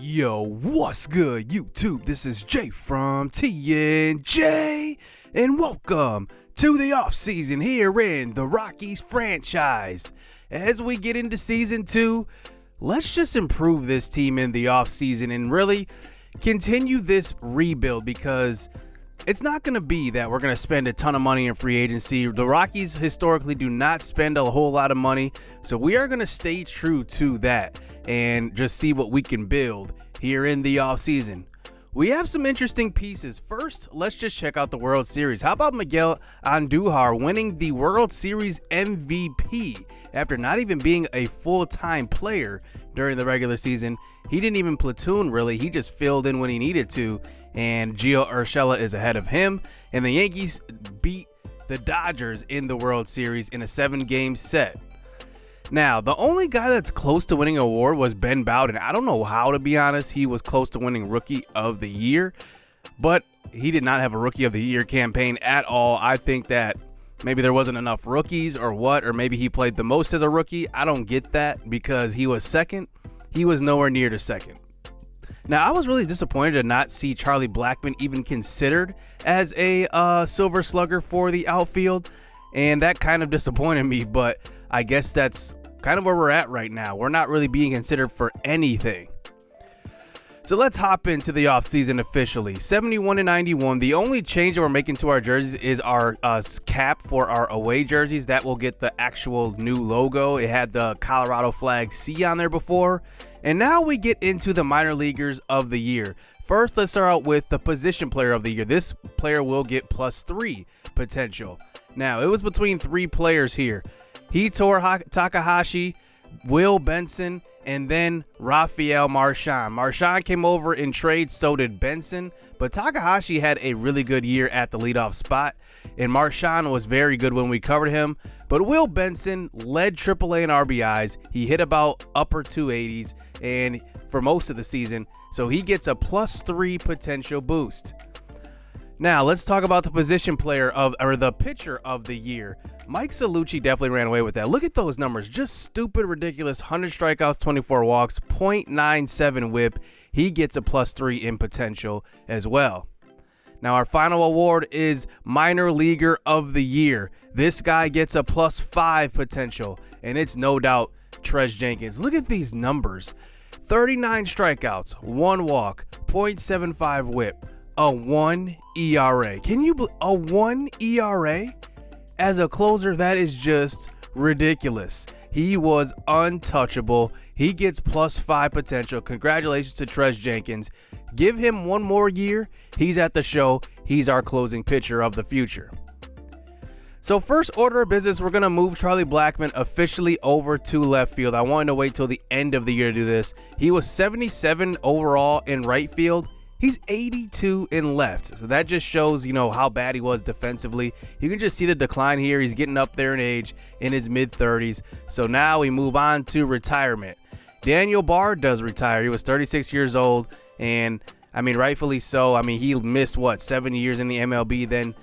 Yo, what's good, YouTube? This is Jay from TNJ, and welcome to the offseason here in the Rockies franchise. As we get into season 2, let's just improve this team in the offseason and really continue this rebuild, because it's not going to be that we're going to spend a ton of money in free agency. The Rockies historically do not spend a whole lot of money, so we are going to stay true to that and just see what we can build here in the offseason. We have some interesting pieces. First, let's just check out the World Series. How about Miguel Andujar winning the World Series MVP after not even being a full-time player during the regular season? He didn't even platoon, really. He just filled in when he needed to, and Gio Urshela is ahead of him. And the Yankees beat the Dodgers in the World Series in a 7-game set. Now, the only guy that's close to winning an award was Ben Bowden. I don't know how, to be honest. He was close to winning Rookie of the Year, but he did not have a Rookie of the Year campaign at all. I think that maybe there wasn't enough rookies or what, or maybe he played the most as a rookie. I don't get that, because he was second. He was nowhere near to second. Now, I was really disappointed to not see Charlie Blackman even considered as a Silver Slugger for the outfield, and that kind of disappointed me, but I guess that's kind of where we're at right now. We're not really being considered for anything. So let's hop into the offseason officially. 71-91. The only change that we're making to our jerseys is our cap for our away jerseys. That will get the actual new logo. It had the Colorado flag C on there before. And now we get into the minor leaguers of the year. First, let's start out with the position player of the year. This player will get +3 potential. Now, it was between 3 players here: Hitor Takahashi, Will Benson, and then Rafael Marchand. Marchand came over in trade, so did Benson, but Takahashi had a really good year at the leadoff spot, and Marchand was very good when we covered him. But Will Benson led AAA in RBIs. He hit about upper 280s and for most of the season, so he gets a +3 potential boost. Now, let's talk about the position player or the pitcher of the year. Mike Salucci definitely ran away with that. Look at those numbers. Just stupid, ridiculous. 100 strikeouts, 24 walks, .97 whip. He gets a +3 in potential as well. Now, our final award is minor leaguer of the year. This guy gets a +5 potential, and it's no doubt Trez Jenkins. Look at these numbers. 39 strikeouts, 1 walk, .75 whip. A 1 ERA. Can you believe a 1 ERA? As a closer, that is just ridiculous. He was untouchable. He gets +5 potential. Congratulations to Trez Jenkins. Give him 1 more year. He's at the show. He's our closing pitcher of the future. So first order of business, we're going to move Charlie Blackman officially over to left field. I wanted to wait till the end of the year to do this. He was 77 overall in right field. He's 82 in left, so that just shows, how bad he was defensively. You can just see the decline here. He's getting up there in age, in his mid-30s. So now we move on to retirement. Daniel Bard does retire. He was 36 years old, and, rightfully so. He missed, 7 years in the MLB, then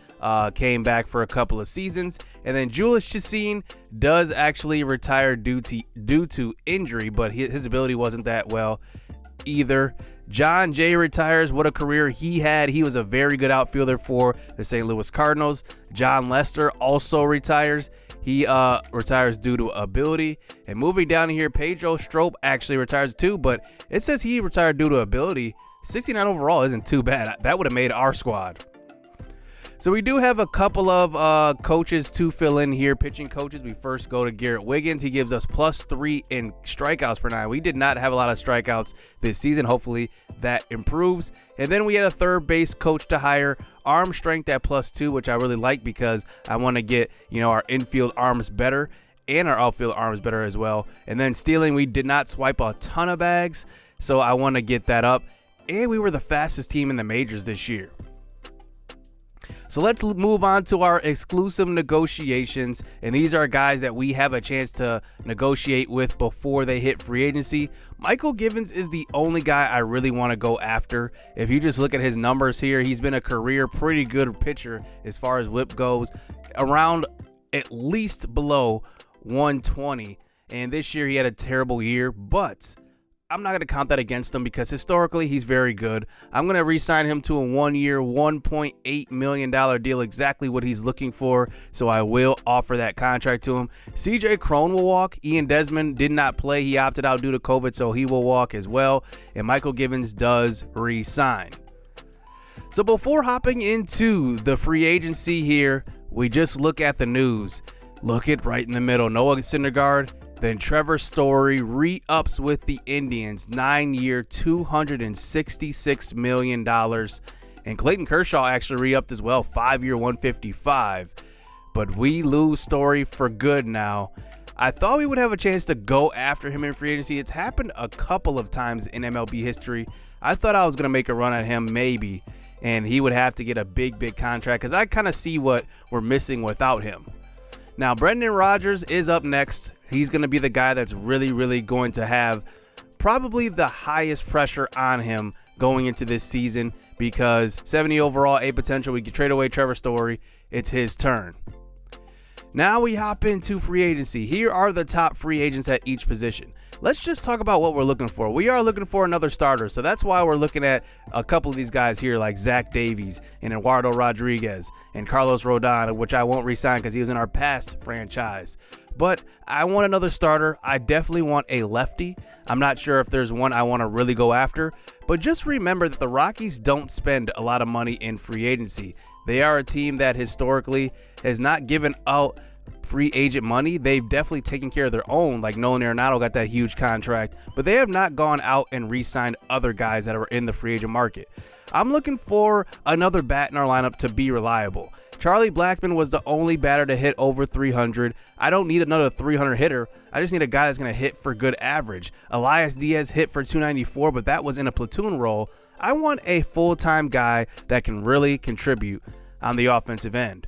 came back for a couple of seasons. And then Julius Chassin does actually retire due to injury, but his ability wasn't that well either. John Jay retires. What a career he had. He was a very good outfielder for the St. Louis Cardinals. John Lester also retires. He retires due to ability. And moving down here, Pedro Strop actually retires too, but it says he retired due to ability. 69 overall isn't too bad. That would have made our squad. So we do have a couple of coaches to fill in here, pitching coaches. We first go to Garrett Wiggins. He gives us +3 in strikeouts per 9. We did not have a lot of strikeouts this season. Hopefully that improves. And then we had a third base coach to hire, arm strength at +2, which I really like, because I want to get, our infield arms better and our outfield arms better as well. And then stealing, we did not swipe a ton of bags, so I want to get that up. And we were the fastest team in the majors this year. So let's move on to our exclusive negotiations, and these are guys that we have a chance to negotiate with before they hit free agency. Michael Gibbons is the only guy I really want to go after. If you just look at his numbers here, he's been a career pretty good pitcher as far as whip goes, around at least below 120, and this year he had a terrible year, but I'm not going to count that against him because historically he's very good. I'm going to re-sign him to a 1-year, $1.8 million deal, exactly what he's looking for. So I will offer that contract to him. CJ Cron will walk. Ian Desmond did not play. He opted out due to COVID, so he will walk as well. And Michael Gibbons does re-sign. So before hopping into the free agency here, we just look at the news. Look it right in the middle. Noah Syndergaard. Then Trevor Story re-ups with the Indians, 9-year, $266 million. And Clayton Kershaw actually re-upped as well, 5-year, $155. But we lose Story for good now. I thought we would have a chance to go after him in free agency. It's happened a couple of times in MLB history. I thought I was going to make a run at him maybe, and he would have to get a big contract because I kind of see what we're missing without him. Now, Brendan Rodgers is up next. He's going to be the guy that's really going to have probably the highest pressure on him going into this season because 70 overall, A potential. We can trade away Trevor Story. It's his turn. Now we hop into free agency. Here are the top free agents at each position. Let's just talk about what we're looking for. We are looking for another starter, so that's why we're looking at a couple of these guys here like Zach Davies and Eduardo Rodriguez and Carlos Rodon, which I won't re-sign because he was in our past franchise. But I want another starter. I definitely want a lefty. I'm not sure if there's one I want to really go after, but just remember that the Rockies don't spend a lot of money in free agency. They are a team that historically has not given out free agent money. They've definitely taken care of their own, like Nolan Arenado got that huge contract, but they have not gone out and re-signed other guys that are in the free agent market. I'm looking for another bat in our lineup to be reliable. Charlie Blackman was the only batter to hit over 300. I don't need another 300 hitter. I just need a guy that's going to hit for good average. Elias Diaz hit for 294, but that was in a platoon role. I want a full-time guy that can really contribute on the offensive end.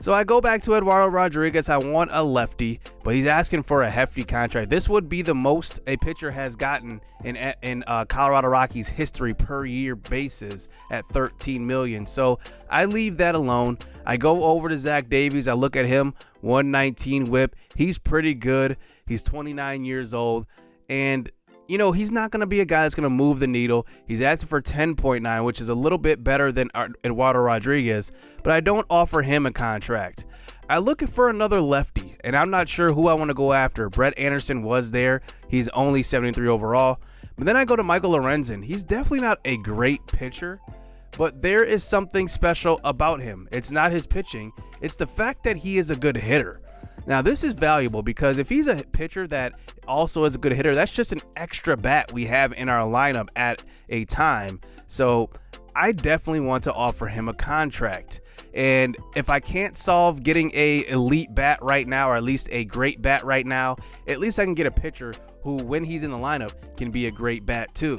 So I go back to Eduardo Rodriguez. I want a lefty, but he's asking for a hefty contract. This would be the most a pitcher has gotten in Colorado Rockies history per year basis at $13 million. So I leave that alone. I go over to Zach Davies. I look at him, 119 whip. He's pretty good. He's 29 years old, and you know, he's not going to be a guy that's going to move the needle. He's asking for 10.9, which is a little bit better than Eduardo Rodriguez, but I don't offer him a contract. I'm looking for another lefty, and I'm not sure who I want to go after. Brett Anderson was there. He's only 73 overall. But then I go to Michael Lorenzen. He's definitely not a great pitcher, but there is something special about him. It's not his pitching. It's the fact that he is a good hitter. Now, this is valuable because if he's a pitcher that also is a good hitter, that's just an extra bat we have in our lineup at a time. So I definitely want to offer him a contract. And if I can't solve getting a elite bat right now, or at least a great bat right now, at least I can get a pitcher who, when he's in the lineup, can be a great bat too.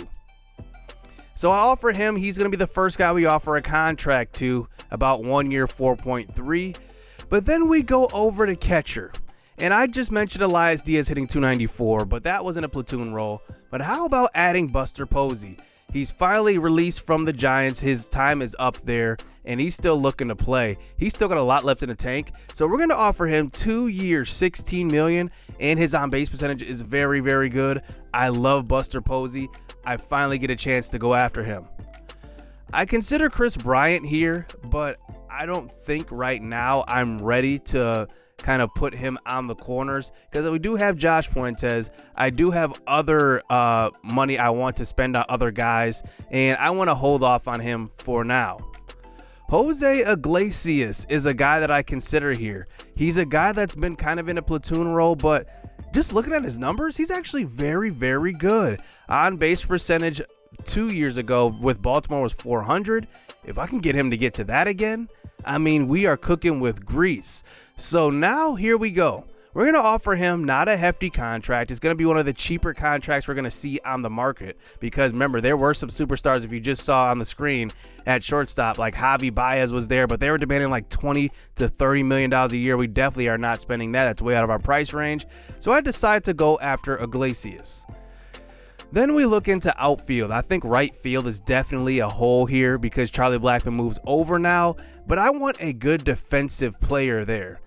So I offer him. He's going to be the first guy we offer a contract to, about 1 year, 4.3. But then we go over to catcher. And I just mentioned Elias Diaz hitting 294, but that was in a platoon role. But how about adding Buster Posey? He's finally released from the Giants. His time is up there, and he's still looking to play. He's still got a lot left in the tank. So we're going to offer him 2 years, $16 million, and his on-base percentage is very good. I love Buster Posey. I finally get a chance to go after him. I consider Chris Bryant here, but I don't think right now I'm ready to kind of put him on the corners because we do have Josh Fuentes. I do have other money I want to spend on other guys, and I want to hold off on him for now. Jose Iglesias is a guy that I consider here. He's a guy that's been kind of in a platoon role, but just looking at his numbers, he's actually very good. On base percentage 2 years ago with Baltimore was 400. If I can get him to get to that again, I mean, we are cooking with grease. So now here we go. We're going to offer him not a hefty contract. It's going to be one of the cheaper contracts we're going to see on the market because remember, there were some superstars, if you just saw on the screen at shortstop, like Javi Baez was there, but they were demanding like $20 to $30 million a year. We definitely are not spending that. That's way out of our price range. So I decided to go after Iglesias. Then we look into outfield. I think right field is definitely a hole here because Charlie Blackman moves over now, but I want a good defensive player there.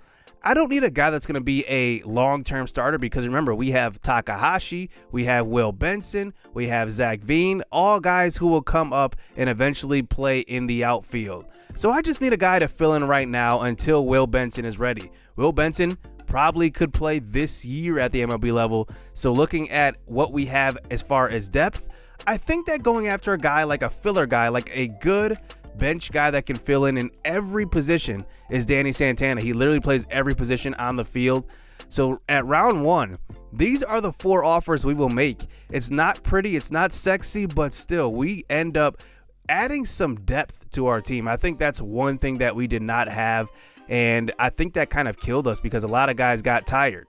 I don't need a guy that's going to be a long-term starter because remember, we have Takahashi, we have Will Benson, we have Zach Veen, all guys who will come up and eventually play in the outfield. So I just need a guy to fill in right now until Will Benson is ready. Will Benson probably could play this year at the MLB level. So looking at what we have as far as depth, I think that going after a guy like a filler guy, like a good bench guy that can fill in every position is Danny Santana. He literally plays every position on the field. So at round 1, these are the 4 offers we will make. It's not pretty, it's not sexy, but still we end up adding some depth to our team. I think that's one thing that we did not have, and I think that kind of killed us because a lot of guys got tired.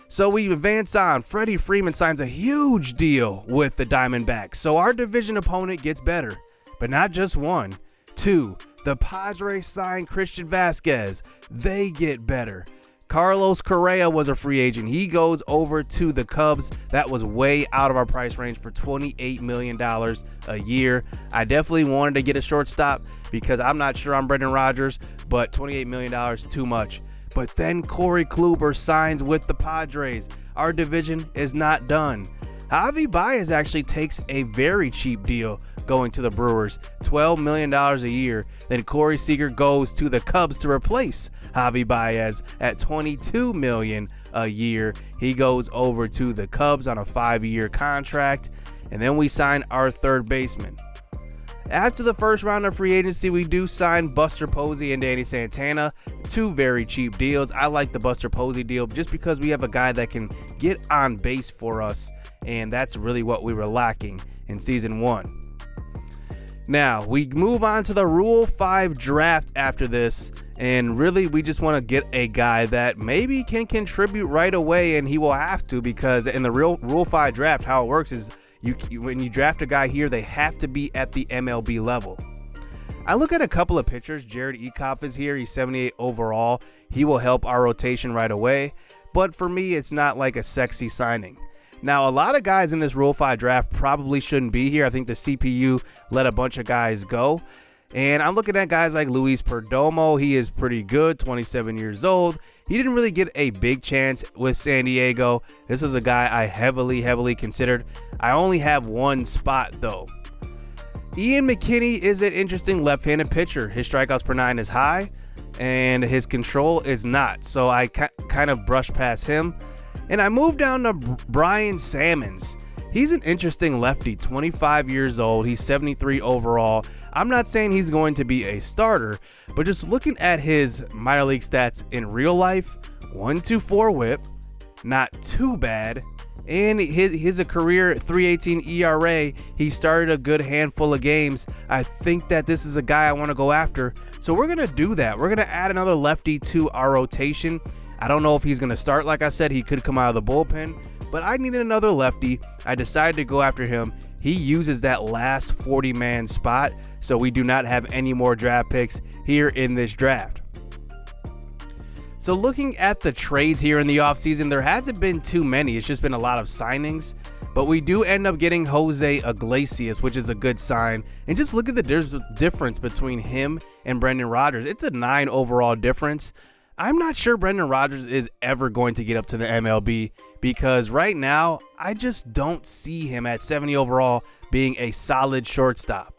So we advance on. Freddie Freeman signs a huge deal with the Diamondbacks. So our division opponent gets better, but not just 1. 2, the Padres sign Christian Vasquez. They get better. Carlos Correa was a free agent. He goes over to the Cubs. That was way out of our price range for $28 million a year. I definitely wanted to get a shortstop because I'm not sure I'm Brendan Rodgers, but $28 million is too much. But then Corey Kluber signs with the Padres. Our division is not done. Javi Baez actually takes a very cheap deal going to the Brewers, $12 million a year. Then Corey Seager goes to the Cubs to replace Javi Baez at $22 million a year. He goes over to the Cubs on a 5-year contract. And then we sign our third baseman. After the first round of free agency, we do sign Buster Posey and Danny Santana, 2 very cheap deals. I like the Buster Posey deal just because we have a guy that can get on base for us, and that's really what we were lacking in season 1. Now, we move on to the Rule 5 draft after this, and really we just want to get a guy that maybe can contribute right away, and he will have to because in the Rule 5 draft, how it works is when you draft a guy here, they have to be at the MLB level. I look at a couple of pitchers. Jared Ecoff is here. He's 78 overall. He will help our rotation right away. But for me, it's not like a sexy signing. Now, a lot of guys in this Rule 5 draft probably shouldn't be here. I think the CPU let a bunch of guys go. And I'm looking at guys like Luis Perdomo. He is pretty good, 27 years old. He didn't really get a big chance with San Diego. This is a guy I heavily considered. I only have 1 spot, though. Ian McKinney is an interesting left-handed pitcher. His strikeouts per 9 is high, and his control is not. So I kind of brushed past him. And I moved down to Brian Sammons. He's an interesting lefty, 25 years old. He's 73 overall. I'm not saying he's going to be a starter, but just looking at his minor league stats in real life, 1.24 whip, not too bad. And his a career 3.18 ERA. He started a good handful of games. I think that this is a guy I want to go after. So we're going to do that. We're going to add another lefty to our rotation. I don't know if he's going to start. Like I said, he could come out of the bullpen, but I needed another lefty. I decided to go after him. He uses that last 40-man spot, so we do not have any more draft picks here in this draft. So looking at the trades here in the offseason, there hasn't been too many. It's just been a lot of signings, but we do end up getting Jose Iglesias, which is a good sign. And just look at the difference between him and Brendan Rodgers. It's a 9 overall difference. I'm not sure Brendan Rodgers is ever going to get up to the MLB because right now I just don't see him at 70 overall being a solid shortstop.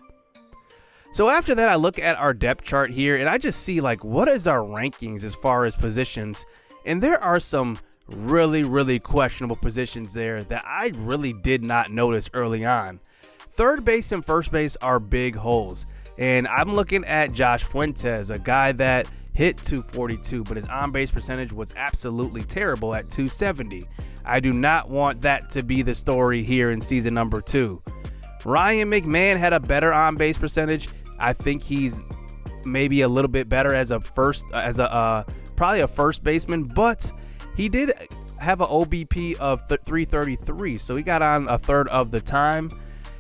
So after that, I look at our depth chart here and I just see like what is our rankings as far as positions, and there are some really questionable positions there that I really did not notice early on. Third base and first base are big holes, and I'm looking at Josh Fuentes, a guy that hit 242, but his on-base percentage was absolutely terrible at 270. I do not want that to be the story here in season number 2. Ryan McMahon had a better on-base percentage. I think he's maybe a little bit better as probably a first baseman, but he did have an OBP of 333, so he got on a third of the time.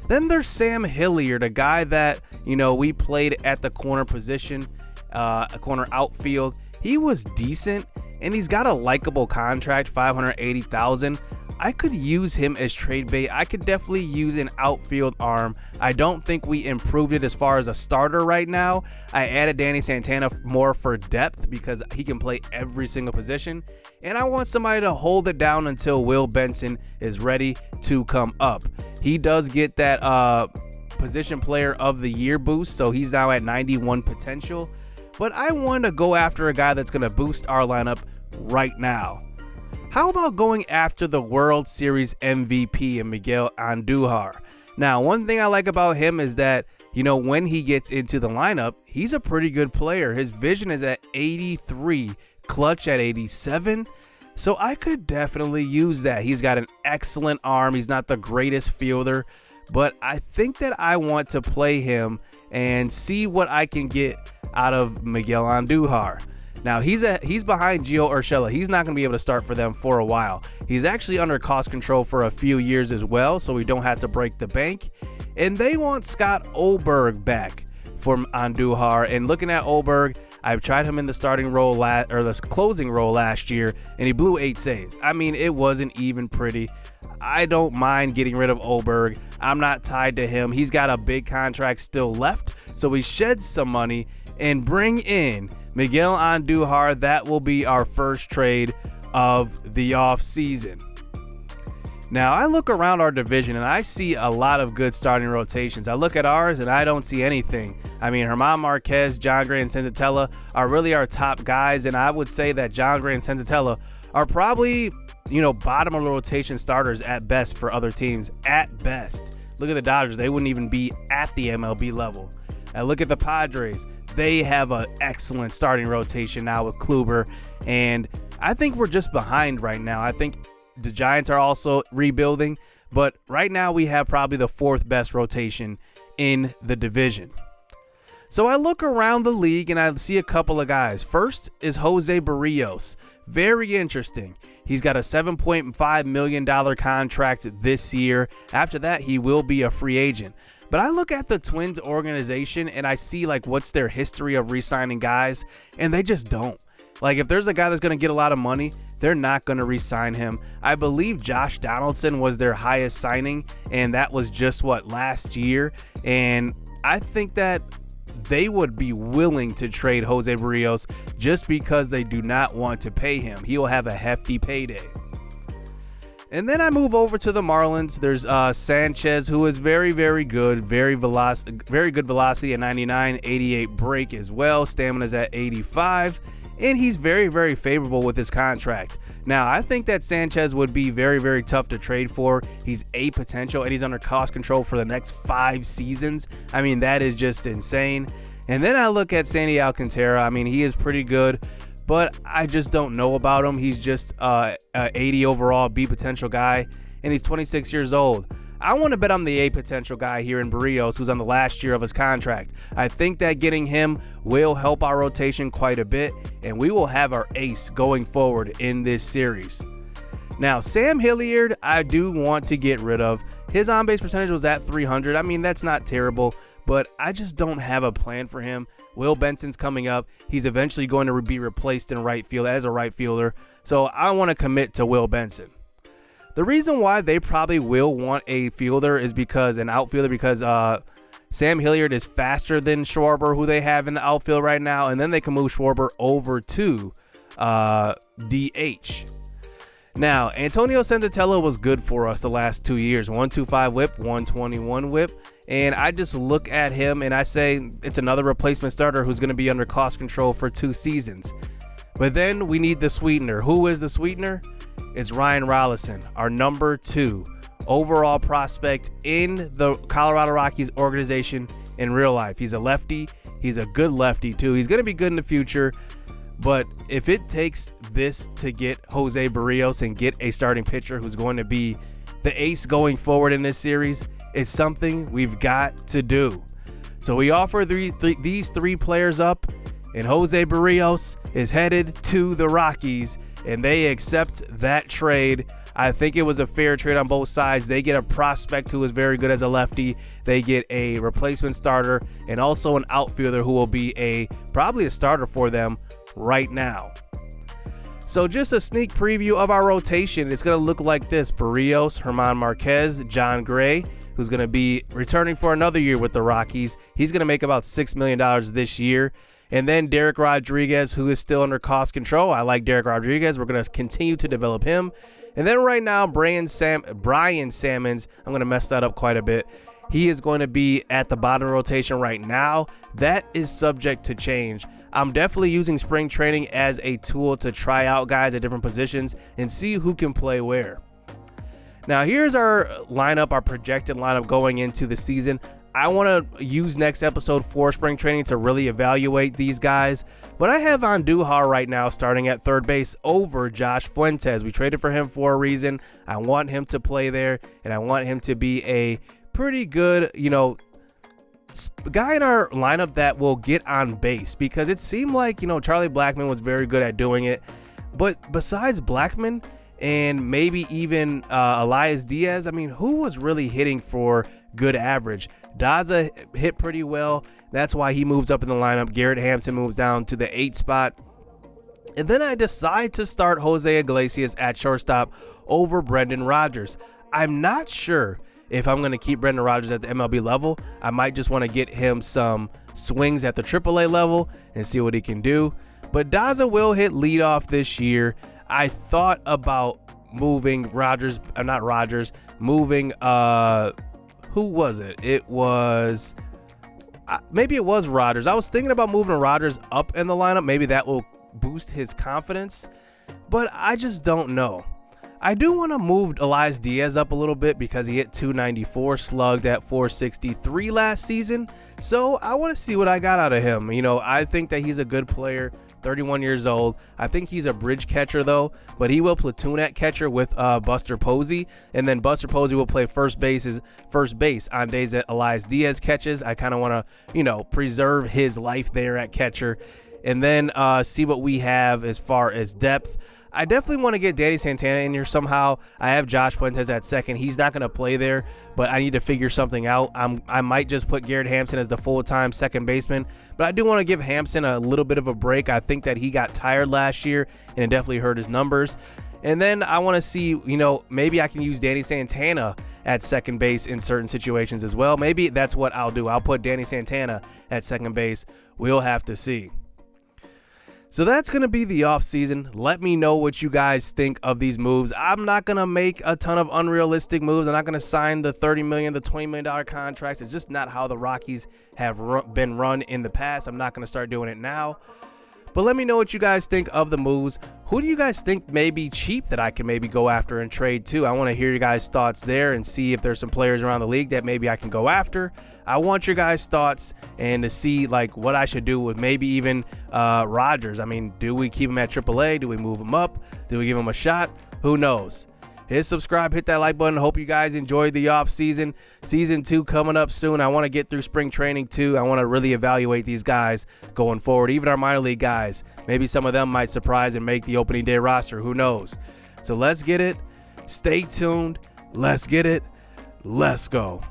Then there's Sam Hilliard, a guy that, we played at the corner position, a corner outfield. He was decent, and he's got a likable contract, $580,000, I could use him as trade bait. I could definitely use an outfield arm. I don't think we improved it as far as a starter right now. I added Danny Santana more for depth because he can play every single position. And I want somebody to hold it down until Will Benson is ready to come up. He does get that position player of the year boost, so he's now at 91 potential. But I want to go after a guy that's going to boost our lineup right now. How about going after the World Series MVP in Miguel Andujar? Now, one thing I like about him is that, when he gets into the lineup, he's a pretty good player. His vision is at 83, clutch at 87. So I could definitely use that. He's got an excellent arm. He's not the greatest fielder, but I think that I want to play him and see what I can get out of Miguel Andujar. Now, he's behind Gio Urshela. He's not going to be able to start for them for a while. He's actually under cost control for a few years as well, so we don't have to break the bank. And they want Scott Oberg back for Andujar. And looking at Oberg, I've tried him in the starting role or the closing role last year, and he blew 8 saves. I mean, it wasn't even pretty. I don't mind getting rid of Oberg. I'm not tied to him. He's got a big contract still left, so we shed some money and bring in Miguel Andujar. That will be our first trade of the offseason. Now, I look around our division and I see a lot of good starting rotations. I look at ours and I don't see anything. I mean, German Marquez, John Gray, and Senzatella are really our top guys, and I would say that John Gray and Senzatella are probably, bottom of the rotation starters at best for other teams. At best. Look at the Dodgers. They wouldn't even be at the MLB level. I look at the Padres. They have an excellent starting rotation now with Kluber, and I think we're just behind right now. I think the Giants are also rebuilding, but right now we have probably the 4th best rotation in the division. So I look around the league and I see a couple of guys. First is Jose Barrios. Very interesting. He's got a $7.5 million contract this year. After that, he will be a free agent. But I look at the Twins organization and I see what's their history of re-signing guys, and they just don't. If there's a guy that's going to get a lot of money, they're not going to re-sign him. I believe Josh Donaldson was their highest signing, and that was just last year. And I think that they would be willing to trade Jose Barrios just because they do not want to pay him. He will have a hefty payday. And then I move over to the Marlins. There's Sanchez, who is very, very good, very good velocity at 99, 88 break as well. Stamina's at 85, and he's very, very favorable with his contract. Now, I think that Sanchez would be very, very tough to trade for. He's A potential, and he's under cost control for the next 5 seasons. I mean, that is just insane. And then I look at Sandy Alcantara. I mean, he is pretty good, but I just don't know about him. He's just a 80 overall B potential guy, and he's 26 years old. I want to bet on the A potential guy here in Barrios, who's on the last year of his contract. I think that getting him will help our rotation quite a bit, and we will have our ace going forward in this series. Now, Sam Hilliard, I do want to get rid of. His on-base percentage was at 300. I mean, that's not terrible, but I just don't have a plan for him. Will Benson's coming up. He's eventually going to be replaced in right field as a right fielder, so I want to commit to Will Benson. The reason why they probably will want a fielder is because Sam Hilliard is faster than Schwarber, who they have in the outfield right now, and then they can move Schwarber over to DH. Now, Antonio Senzatella was good for us the last 2 years. 125 whip, 121 whip. And I just look at him and I say it's another replacement starter who's going to be under cost control for 2 seasons. But then we need the sweetener. Who is the sweetener? It's Ryan Rolison, our number 2 overall prospect in the Colorado Rockies organization in real life. He's a lefty. He's a good lefty, too. He's going to be good in the future. But if it takes this to get Jose Barrios and get a starting pitcher who's going to be the ace going forward in this series, it's something we've got to do. So we offer these 3 players up, and Jose Barrios is headed to the Rockies, and they accept that trade. I think it was a fair trade on both sides. They get a prospect who is very good as a lefty. They get a replacement starter and also an outfielder who will be probably a starter for them right now. So just a sneak preview of our rotation. It's going to look like this: Barrios, German Marquez, John Gray, who's going to be returning for another year with the Rockies. He's going to make about $6 million this year. And then Derek Rodriguez, who is still under cost control. I like Derek Rodriguez. We're going to continue to develop him. And then right now, Brian Sammons, I'm going to mess that up quite a bit. He is going to be at the bottom of the rotation right now. That is subject to change. I'm definitely using spring training as a tool to try out guys at different positions and see who can play where. Now, here's our lineup, our projected lineup going into the season. I want to use next episode for spring training to really evaluate these guys. But I have Andujar right now starting at third base over Josh Fuentes. We traded for him for a reason. I want him to play there, and I want him to be a pretty good, guy in our lineup that will get on base, because it seemed like, Charlie Blackman was very good at doing it. But besides Blackman and maybe even Elias Diaz, who was really hitting for good average? Daza hit pretty well. That's why he moves up in the lineup. Garrett Hampson moves down to the 8 spot. And then I decide to start Jose Iglesias at shortstop over Brendan Rodgers. I'm not sure if I'm going to keep Brendan Rodgers at the MLB level. I might just want to get him some swings at the AAA level and see what he can do. But Daza will hit leadoff this year. I thought about moving moving who was it? It was maybe it was Rodgers. I was thinking about moving Rodgers up in the lineup. Maybe that will boost his confidence, but I just don't know. I do want to move Elias Diaz up a little bit because he hit 294, slugged at 463 last season. So I want to see what I got out of him. I think that he's a good player, 31 years old. I think he's a bridge catcher though, but he will platoon at catcher with Buster Posey, and then Buster Posey will play first base on days that Elias Diaz catches. I kind of want to, preserve his life there at catcher, and then see what we have as far as depth. I definitely want to get Danny Santana in here somehow. I have Josh Fuentes at second. He's not going to play there, but I need to figure something out. I might just put Garrett Hampson as the full-time second baseman, but I do want to give Hampson a little bit of a break. I think that he got tired last year, and it definitely hurt his numbers. And then I want to see, maybe I can use Danny Santana at second base in certain situations as well. Maybe that's what I'll do. I'll put Danny Santana at second base. We'll have to see. So that's going to be the offseason. Let me know what you guys think of these moves. I'm not going to make a ton of unrealistic moves. I'm not going to sign the $30 million, the $20 million contracts. It's just not how the Rockies have been run in the past. I'm not going to start doing it now. But let me know what you guys think of the moves. Who do you guys think may be cheap that I can maybe go after and trade to? I want to hear your guys' thoughts there and see if there's some players around the league that maybe I can go after. I want your guys' thoughts and to see what I should do with maybe even Rodgers. Do we keep him at AAA? Do we move him up? Do we give him a shot? Who knows? Hit subscribe, hit that like button. Hope you guys enjoyed the off season. Season 2 coming up soon. I want to get through spring training too. I want to really evaluate these guys going forward. Even our minor league guys. Maybe some of them might surprise and make the opening day roster. Who knows? So let's get it. Stay tuned. Let's get it. Let's go.